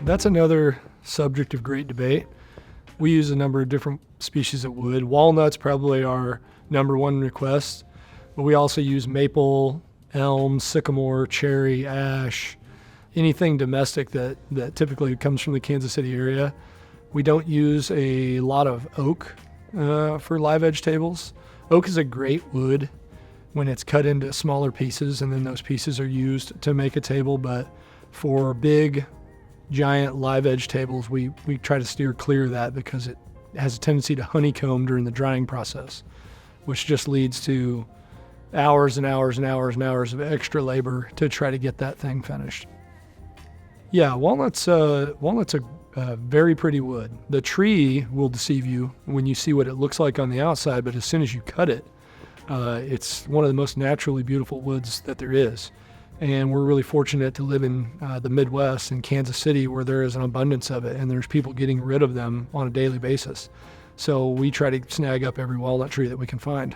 That's another subject of great debate. We use a number of different species of wood. Walnut's probably our number one request, but we also use maple, elm, sycamore, cherry, ash, anything domestic that typically comes from the Kansas City area. We don't use a lot of oak for live edge tables. Oak is a great wood when it's cut into smaller pieces, and then those pieces are used to make a table. But for big, giant live edge tables, we try to steer clear of that because it has a tendency to honeycomb during the drying process, which just leads to hours and hours and hours and hours of extra labor to try to get that thing finished. Yeah, walnut's a very pretty wood. The tree will deceive you when you see what it looks like on the outside, but as soon as you cut it, it's one of the most naturally beautiful woods that there is. And we're really fortunate to live in the Midwest in Kansas City, where there is an abundance of it, and there's people getting rid of them on a daily basis. So we try to snag up every walnut tree that we can find.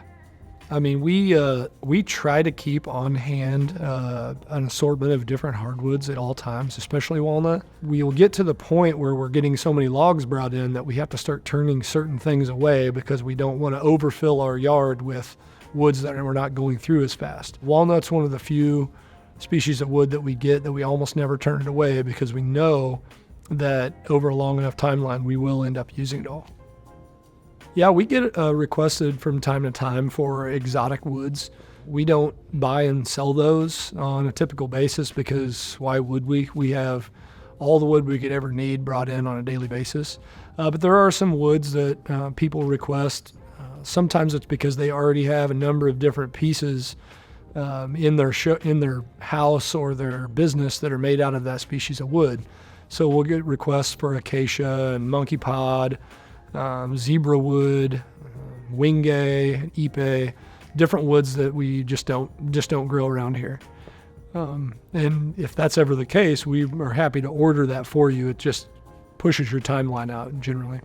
I mean, we try to keep on hand an assortment of different hardwoods at all times, especially walnut. We'll get to the point where we're getting so many logs brought in that we have to start turning certain things away because we don't want to overfill our yard with woods that we're not going through as fast. Walnut's one of the few species of wood that we get that we almost never turn it away because we know that over a long enough timeline we will end up using it all. Yeah, we get requested from time to time for exotic woods. We don't buy and sell those on a typical basis because why would we? We have all the wood we could ever need brought in on a daily basis. But there are some woods that people request. Sometimes it's because they already have a number of different pieces in their house or their business that are made out of that species of wood. So we'll get requests for acacia and monkey pod, zebra wood, wingay, ipe, different woods that we just don't grow around here. And if that's ever the case, we are happy to order that for you. It just pushes your timeline out generally.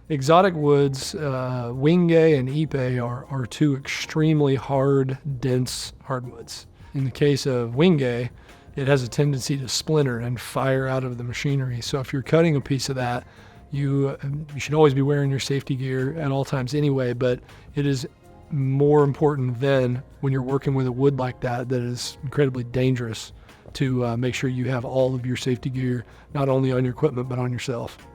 Exotic woods, wingay and ipe are two extremely hard, dense hardwoods. In the case of wingay, it has a tendency to splinter and fire out of the machinery. So if you're cutting a piece of that, you should always be wearing your safety gear at all times anyway, but it is more important then when you're working with a wood like that is incredibly dangerous to make sure you have all of your safety gear, not only on your equipment, but on yourself.